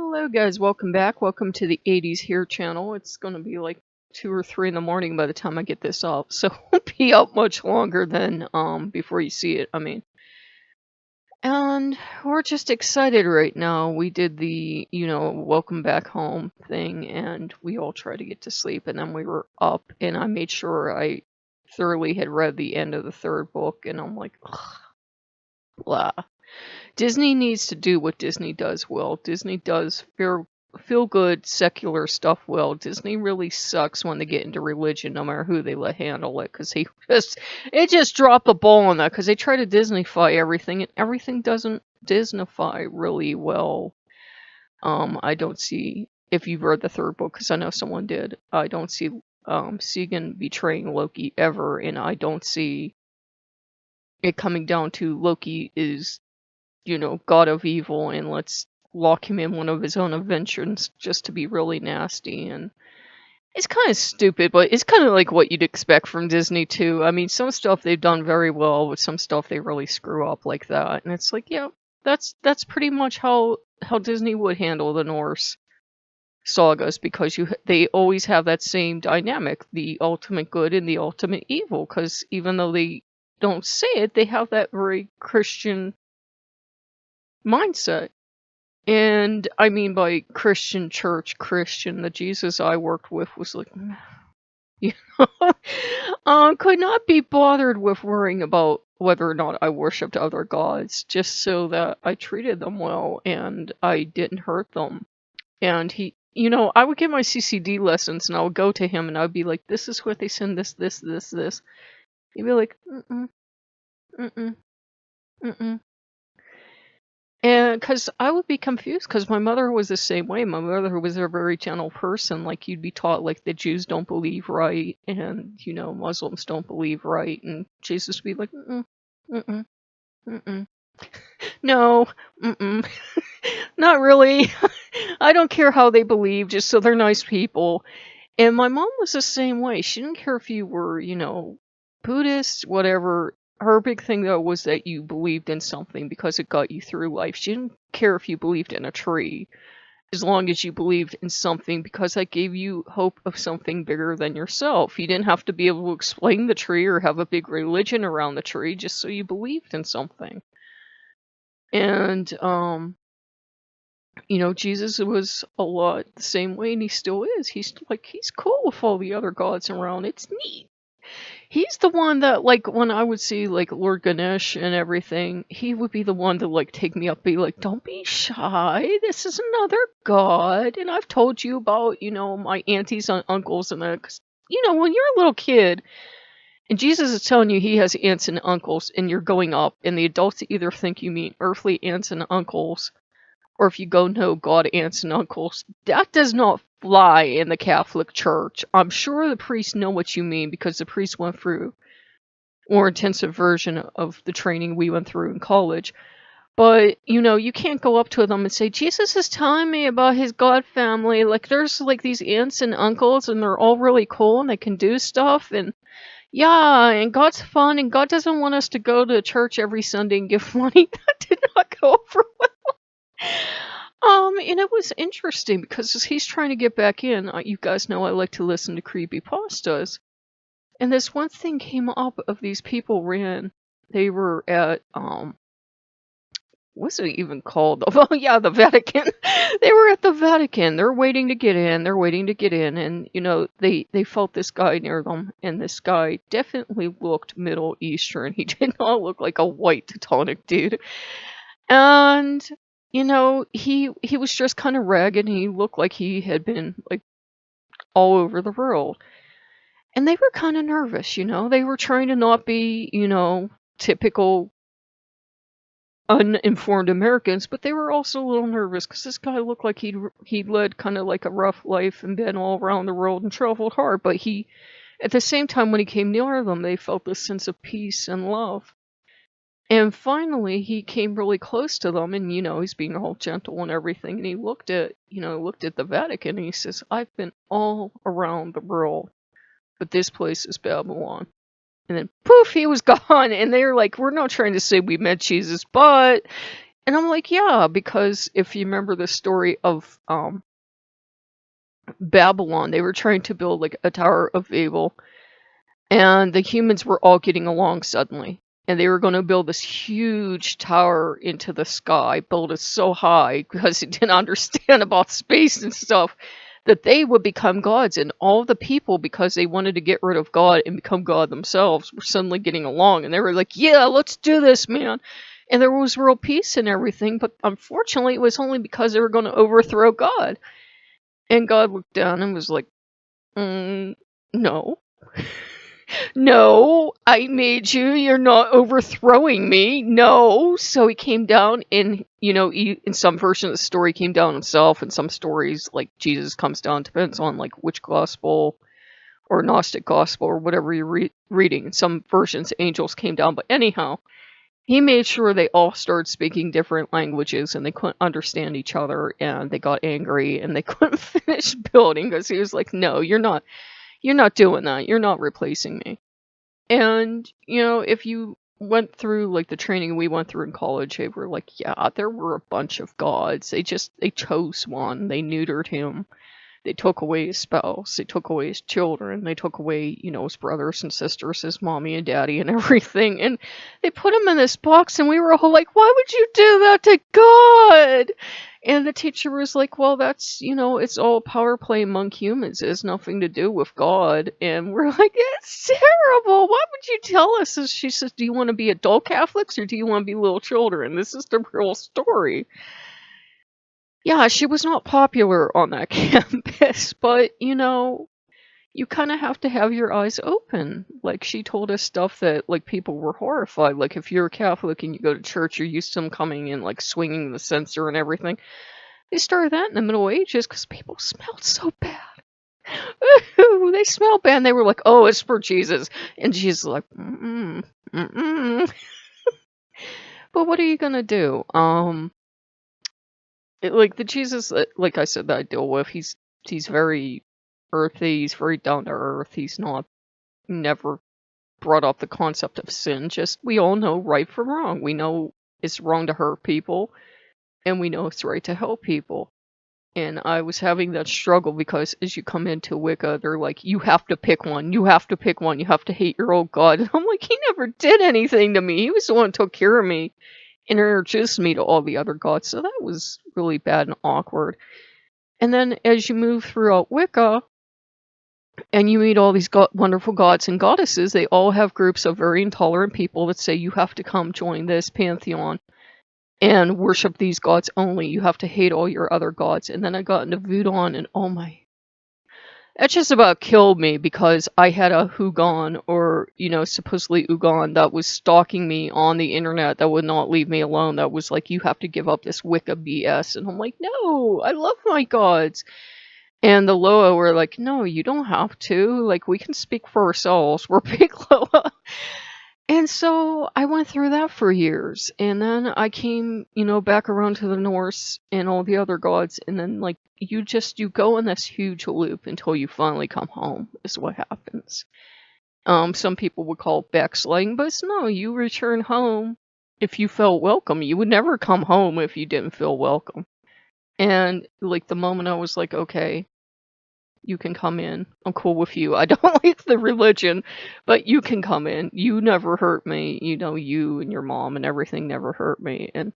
Hello guys, welcome back. Welcome to the 80s Here channel. It's going to be like 2 or 3 in the morning by the time I get this up, so it won't be up much longer than before you see it, And we're just excited right now. We did the, welcome back home thing, and we all tried to get to sleep, and then we were up, and I made sure I thoroughly had read the end of the third book, and I'm like, ugh, blah. Disney needs to do what Disney does well. Disney does feel good secular stuff well. Disney really sucks when they get into religion, no matter who they let handle it, because it just dropped the ball on that, because they try to Disneyfy everything, and everything doesn't Disneyfy really well. I don't see, if you've read the third book, because I know someone did, I don't see Segan betraying Loki ever, and I don't see it coming down to Loki is god of evil, and let's lock him in one of his own inventions just to be really nasty. And it's kind of stupid, but it's kind of like what you'd expect from Disney too. I mean, some stuff they've done very well, but some stuff they really screw up like that. And it's like, yeah, that's pretty much how Disney would handle the Norse sagas, because they always have that same dynamic, the ultimate good and the ultimate evil, because even though they don't say it, they have that very Christian mindset. And I mean by Christian church, Christian, the Jesus I worked with was like, could not be bothered with worrying about whether or not I worshipped other gods, just so that I treated them well and I didn't hurt them. And I would get my CCD lessons and I would go to him and I would be like, this is what they send this. He'd be like, mm-mm, mm-mm, mm-mm. And because I would be confused, because my mother was the same way. My mother was a very gentle person. Like, you'd be taught, like, the Jews don't believe right, and, Muslims don't believe right. And Jesus would be like, mm-mm, mm-mm, mm-mm. No, mm-mm. Not really. I don't care how they believe, just so they're nice people. And my mom was the same way. She didn't care if you were, Buddhist, whatever. Her big thing, though, was that you believed in something because it got you through life. She didn't care if you believed in a tree, as long as you believed in something, because that gave you hope of something bigger than yourself. You didn't have to be able to explain the tree or have a big religion around the tree, just so you believed in something. And, Jesus was a lot the same way, and he still is. He's cool with all the other gods around. It's neat. He's the one that, like, when I would see, like, Lord Ganesh and everything, he would be the one to, like, take me up, be like, don't be shy, this is another god, and I've told you about, my aunties and uncles and that, 'cause, when you're a little kid, and Jesus is telling you he has aunts and uncles, and you're going up, and the adults either think you mean earthly aunts and uncles, or if you go, no, God, aunts and uncles, that does not fly in the Catholic Church. I'm sure the priests know what you mean, because the priests went through a more intensive version of the training we went through in college. But, you can't go up to them and say, Jesus is telling me about his God family. Like, there's, like, these aunts and uncles, and they're all really cool, and they can do stuff, and yeah, and God's fun, and God doesn't want us to go to church every Sunday and give money. That did not go over well. And it was interesting, because as he's trying to get back in, you guys know I like to listen to creepypastas, and this one thing came up of these people they were at, what's it even called? Oh yeah, the Vatican. They were at the Vatican, they're waiting to get in, and, they felt this guy near them, and this guy definitely looked Middle Eastern. He did not look like a white Teutonic dude. And he was just kind of ragged, and he looked like he had been, like, all over the world. And they were kind of nervous, They were trying to not be, typical uninformed Americans, but they were also a little nervous, because this guy looked like he'd led kind of like a rough life and been all around the world and traveled hard. But at the same time, when he came near them, they felt this sense of peace and love. And finally, he came really close to them, and, he's being all gentle and everything, and he looked at the Vatican, and he says, I've been all around the world, but this place is Babylon. And then, poof, he was gone, and they're like, we're not trying to say we met Jesus, but And I'm like, yeah, because if you remember the story of Babylon, they were trying to build like a Tower of Babel, and the humans were all getting along suddenly. And they were going to build this huge tower into the sky, build it so high because they didn't understand about space and stuff, that they would become gods. And all the people, because they wanted to get rid of God and become God themselves, were suddenly getting along. And they were like, yeah, let's do this, man. And there was real peace and everything. But unfortunately, it was only because they were going to overthrow God. And God looked down and was like, no. No, I made you. You're not overthrowing me. No. So he came down, and in some versions of the story, he came down himself. In some stories, like Jesus comes down, depends on like which gospel or Gnostic gospel or whatever you're reading. In some versions, angels came down. But anyhow, he made sure they all started speaking different languages, and they couldn't understand each other, and they got angry, and they couldn't finish building because he was like, "No, you're not. You're not doing that. You're not replacing me." And, if you went through like the training we went through in college, they were like, yeah, there were a bunch of gods. They chose one. They neutered him. They took away his spouse. They took away his children. They took away, his brothers and sisters, his mommy and daddy and everything. And they put him in this box, and we were all like, why would you do that to God? And the teacher was like, well, that's, it's all power play among humans. It has nothing to do with God. And we're like, it's terrible. Why would you tell us? And she says, do you want to be adult Catholics or do you want to be little children? This is the real story. Yeah, she was not popular on that campus, but, you kind of have to have your eyes open. Like, she told us stuff that, like, people were horrified. Like, if you're a Catholic and you go to church, you're used to them coming in, like, swinging the censer and everything. They started that in the Middle Ages because people smelled so bad. Ooh, they smelled bad, and they were like, oh, it's for Jesus. And Jesus was like, But what are you gonna do? Like, the Jesus, like I said, that I deal with, he's very earthy, he's very down to earth, he's never brought up the concept of sin. Just, we all know right from wrong. We know it's wrong to hurt people, and we know it's right to help people. And I was having that struggle because as you come into Wicca, they're like, you have to pick one, you have to pick one, you have to hate your old god. And I'm like, he never did anything to me. He was the one who took care of me and introduced me to all the other gods. So that was really bad and awkward. And then as you move throughout Wicca, and you meet all these wonderful gods and goddesses, they all have groups of very intolerant people that say you have to come join this pantheon and worship these gods only. You have to hate all your other gods. And then I got into Voodoo, and oh my, that just about killed me because I had a Hugon, or, supposedly Ugon, that was stalking me on the internet, that would not leave me alone. That was like, you have to give up this Wicca BS. And I'm like, no, I love my gods. And the Loa were like, no, you don't have to. Like, we can speak for ourselves. We're big Loa. And so I went through that for years. And then I came, back around to the Norse and all the other gods. And then, like, you go in this huge loop until you finally come home, is what happens. Some people would call it backsliding, but no, you return home if you felt welcome. You would never come home if you didn't feel welcome. And, like, the moment I was like, okay, you can come in, I'm cool with you. I don't like the religion, but you can come in. You never hurt me. You and your mom and everything never hurt me. And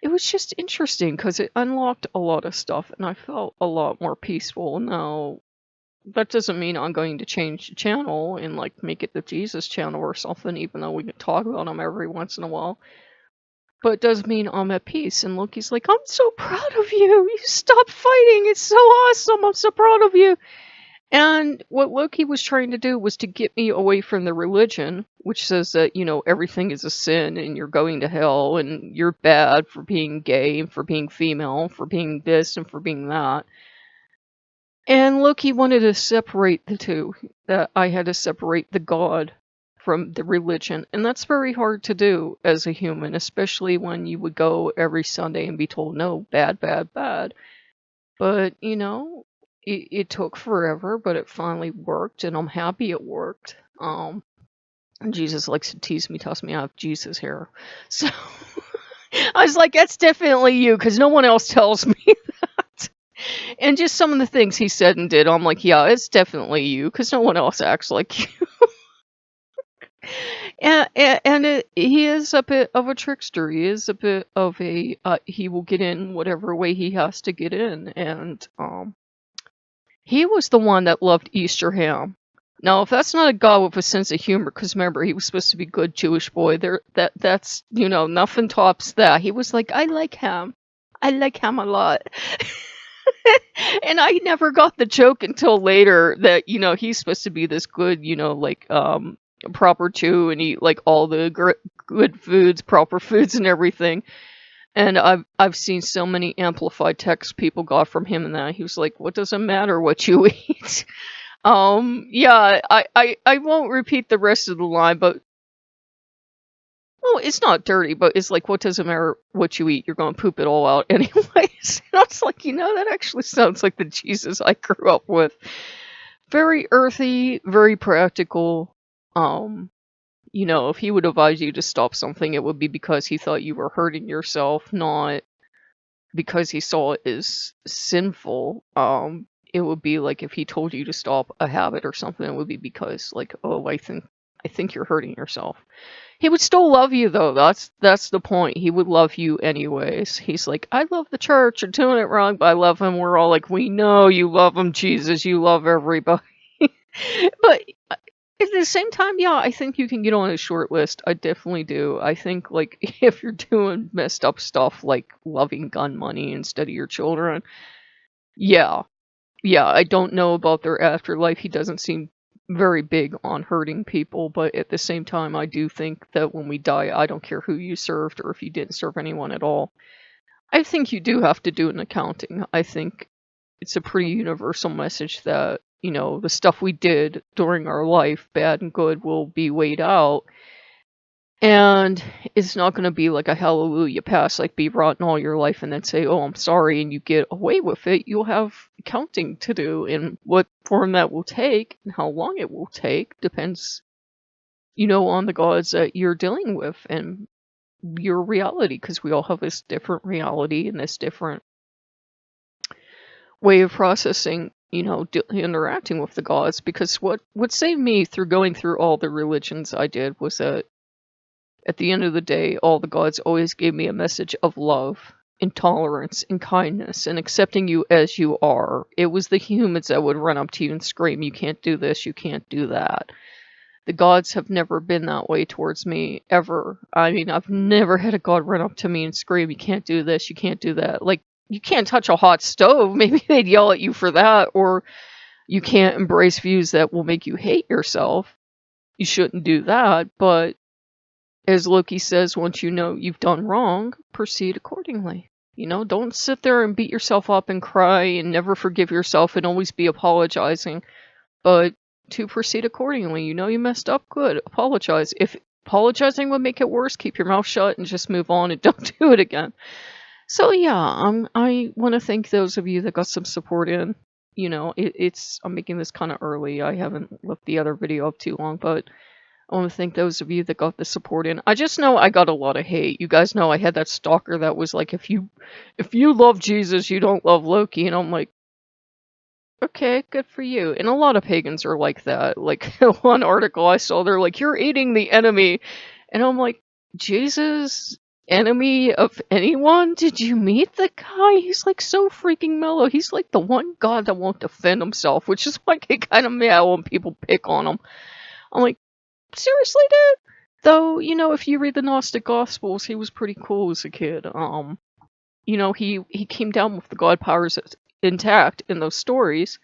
it was just interesting because it unlocked a lot of stuff, and I felt a lot more peaceful. Now, that doesn't mean I'm going to change the channel and, like, make it the Jesus channel or something, even though we can talk about them every once in a while. But it does mean I'm at peace. And Loki's like, I'm so proud of you. You stopped fighting. It's so awesome. I'm so proud of you. And what Loki was trying to do was to get me away from the religion, which says that, everything is a sin and you're going to hell and you're bad for being gay and for being female, for being this and for being that. And Loki wanted to separate the two, that I had to separate the god from the religion. And that's very hard to do as a human, especially when you would go every Sunday and be told, no, bad, bad, bad. But, it took forever, but it finally worked, and I'm happy it worked. Jesus likes to tease me, tells me I have Jesus hair. So, I was like, that's definitely you, because no one else tells me that. And just some of the things he said and did, I'm like, yeah, it's definitely you, because no one else acts like you. He is a bit of a trickster. He is a bit of a, he will get in whatever way he has to get in. And he was the one that loved Easter ham. Now, if that's not a god with a sense of humor, because remember, he was supposed to be a good Jewish boy, that's, nothing tops that. He was like, I like ham. I like ham a lot. And I never got the joke until later that, he's supposed to be this good, proper Jew and eat, like, all the good foods, proper foods and everything. And I've seen so many amplified texts people got from him and that. He was like, what does it matter what you eat? Yeah, I won't repeat the rest of the line, but well, it's not dirty, but it's like, what does it matter what you eat? You're going to poop it all out anyways. And I was like, that actually sounds like the Jesus I grew up with. Very earthy, very practical. If he would advise you to stop something, it would be because he thought you were hurting yourself, not because he saw it as sinful. It would be like if he told you to stop a habit or something, it would be because, like, oh, I think you're hurting yourself. He would still love you, though. That's the point. He would love you anyways. He's like, I love the church. You're doing it wrong, but I love him. We're all like, we know you love him, Jesus. You love everybody. But at the same time, yeah, I think you can get on a short list. I definitely do. I think, like, if you're doing messed up stuff like loving gun money instead of your children, yeah. Yeah, I don't know about their afterlife. He doesn't seem very big on hurting people, but at the same time, I do think that when we die, I don't care who you served or if you didn't serve anyone at all. I think you do have to do an accounting. I think it's a pretty universal message that, the stuff we did during our life, bad and good, will be weighed out. And it's not going to be like a hallelujah pass, like be rotten all your life and then say, oh, I'm sorry, and you get away with it. You'll have accounting to do, and what form that will take and how long it will take depends, on the gods that you're dealing with and your reality, because we all have this different reality and this different way of processing, interacting with the gods. Because what saved me through going through all the religions I did was that at the end of the day, all the gods always gave me a message of love, and tolerance, and kindness, and accepting you as you are. It was the humans that would run up to you and scream, you can't do this, you can't do that. The gods have never been that way towards me, ever. I mean, I've never had a god run up to me and scream, you can't do this, you can't do that. Like, you can't touch a hot stove, maybe they'd yell at you for that, or you can't embrace views that will make you hate yourself. You shouldn't do that, but as Loki says, once you know you've done wrong, proceed accordingly. Don't sit there and beat yourself up and cry and never forgive yourself and always be apologizing, but to proceed accordingly. You messed up, good. Apologize. If apologizing would make it worse, keep your mouth shut and just move on and don't do it again. So yeah, I want to thank those of you that got some support in. I'm making this kind of early. I haven't left the other video up too long, but I want to thank those of you that got the support in. I just know I got a lot of hate. You guys know I had that stalker that was like, if you love Jesus, you don't love Loki. And I'm like, okay, good for you. And a lot of pagans are like that. Like, one article I saw, they're like, you're aiding the enemy. And I'm like, Jesus, enemy of anyone? Did you meet the guy? He's like so freaking mellow. He's like the one god that won't defend himself, which is why I get kind of mad when people pick on him. I'm like, seriously, dude? Though, if you read the Gnostic Gospels, he was pretty cool as a kid. He came down with the god powers intact in those stories,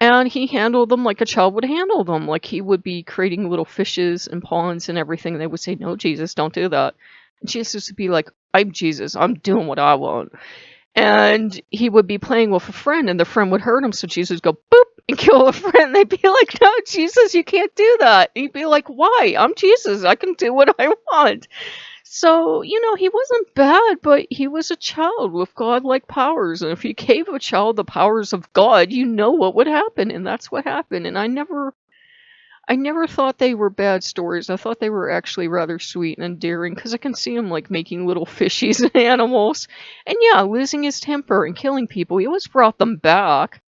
and he handled them like a child would handle them. Like, he would be creating little fishes and ponds and everything, and they would say, no, Jesus, don't do that. And Jesus would be like, I'm Jesus, I'm doing what I want. And he would be playing with a friend, and the friend would hurt him, so Jesus would go, boop, and kill the friend. They'd be like, no, Jesus, you can't do that. And he'd be like, why? I'm Jesus, I can do what I want. So, he wasn't bad, but he was a child with godlike powers, and if you gave a child the powers of God, what would happen, and that's what happened. And I I never thought they were bad stories. I thought they were actually rather sweet and endearing because I can see him like making little fishies and animals. And yeah, losing his temper and killing people. He always brought them back.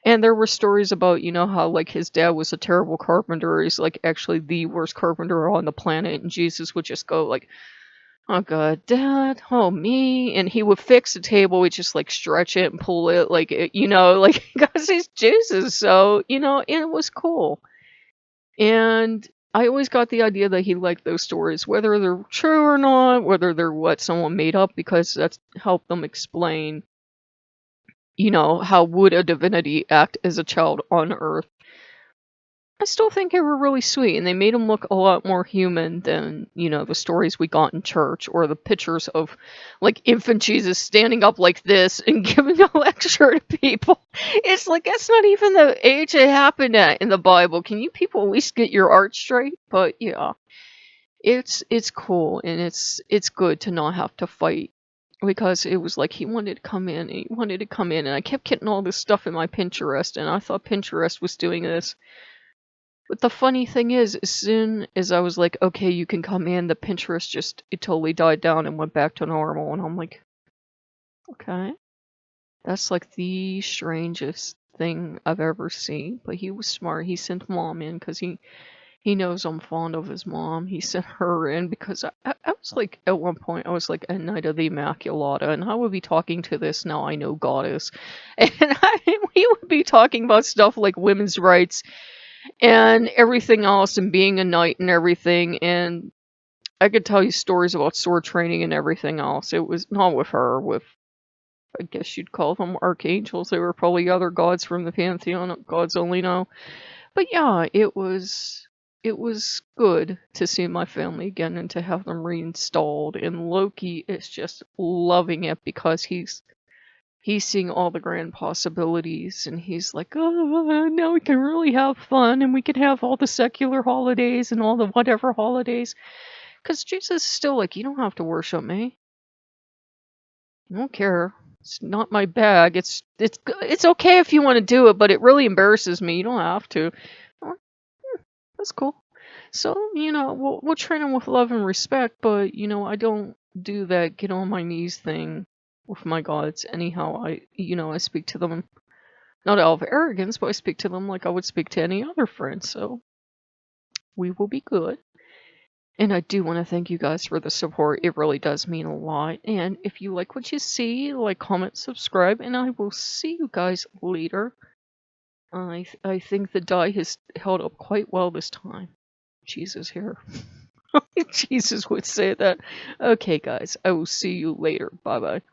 And there were stories about, how like his dad was a terrible carpenter. He's like actually the worst carpenter on the planet. And Jesus would just go like, "Oh God, Dad, oh me," and he would fix the table. He'd just like stretch it and pull it, like like because he's Jesus. So and it was cool. And I always got the idea that he liked those stories, whether they're true or not, whether they're what someone made up, because that's helped them explain, how would a divinity act as a child on Earth. I still think they were really sweet, and they made him look a lot more human than, the stories we got in church, or the pictures of, like, infant Jesus standing up like this and giving a lecture to people. It's like, that's not even the age it happened at in the Bible. Can you people at least get your art straight? But, yeah, it's cool, and it's good to not have to fight. Because it was like he wanted to come in, and he wanted to come in, and I kept getting all this stuff in my Pinterest, and I thought Pinterest was doing this. But the funny thing is, as soon as I was like, okay, you can come in, the Pinterest it totally died down and went back to normal. And I'm like, okay. That's like the strangest thing I've ever seen. But he was smart. He sent Mom in because he knows I'm fond of his mom. He sent her in because I was like, at one point, I was like a Knight of the Immaculata. And I would be talking to this Now I Know Goddess. And we would be talking about stuff like women's rights and everything else, and being a knight and everything, and I could tell you stories about sword training and everything else. It was not with her, with, I guess you'd call them archangels. They were probably other gods from the pantheon, gods only know. But yeah, it was good to see my family again and to have them reinstalled, and Loki is just loving it because he's seeing all the grand possibilities, and he's like, oh, now we can really have fun, and we can have all the secular holidays and all the whatever holidays. Because Jesus is still like, you don't have to worship me. I don't care. It's not my bag. It's okay if you want to do it, but it really embarrasses me. You don't have to. That's cool. So, we'll train them with love and respect, but, I don't do that get on my knees thing with my gods. Anyhow, I speak to them not out of arrogance, but I speak to them like I would speak to any other friend. So we will be good. And I do want to thank you guys for the support. It really does mean a lot. And if you like what you see, like, comment, subscribe, and I will see you guys later. I think the die has held up quite well this time. Jesus here. Jesus would say that. Okay, guys, I will see you later. Bye-bye.